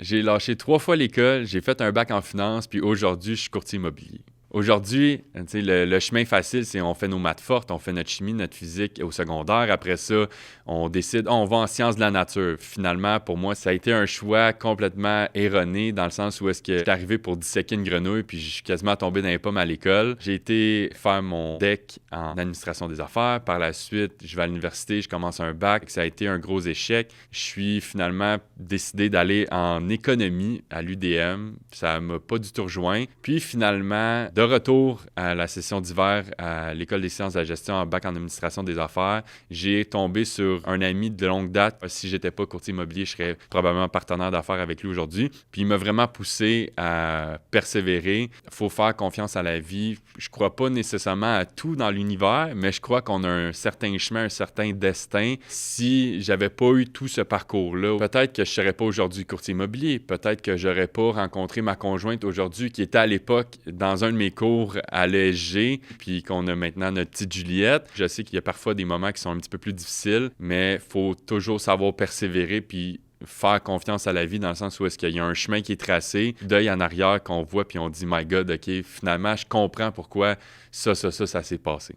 J'ai lâché 3 fois l'école, j'ai fait un bac en finance, puis aujourd'hui, je suis courtier immobilier. Aujourd'hui, tu sais, le chemin facile, c'est on fait nos maths fortes, on fait notre chimie, notre physique au secondaire. Après ça, on décide, on va en sciences de la nature. Finalement, pour moi, ça a été un choix complètement erroné dans le sens où est-ce que j'étais arrivé pour disséquer une grenouille puis je suis quasiment tombé dans les pommes à l'école. J'ai été faire mon DEC en administration des affaires. Par la suite, je vais à l'université, je commence un bac. Ça a été un gros échec. Je suis finalement décidé d'aller en économie à l'UDM. Ça m'a pas du tout rejoint. Puis finalement, de retour à la session d'hiver à l'École des sciences de la gestion en bac en administration des affaires, j'ai tombé sur un ami de longue date. Si j'étais pas courtier immobilier, je serais probablement partenaire d'affaires avec lui aujourd'hui. Puis il m'a vraiment poussé à persévérer. Il faut faire confiance à la vie. Je crois pas nécessairement à tout dans l'univers, mais je crois qu'on a un certain chemin, un certain destin. Si j'avais pas eu tout ce parcours-là, peut-être que je serais pas aujourd'hui courtier immobilier. Peut-être que j'aurais pas rencontré ma conjointe aujourd'hui qui était à l'époque dans un de mes cours à l'ESG, puis qu'on a maintenant notre petite Juliette. Je sais qu'il y a parfois des moments qui sont un petit peu plus difficiles, mais il faut toujours savoir persévérer puis faire confiance à la vie dans le sens où est-ce qu'il y a un chemin qui est tracé, d'œil en arrière qu'on voit puis on dit « My God, OK, finalement, je comprends pourquoi ça s'est passé. »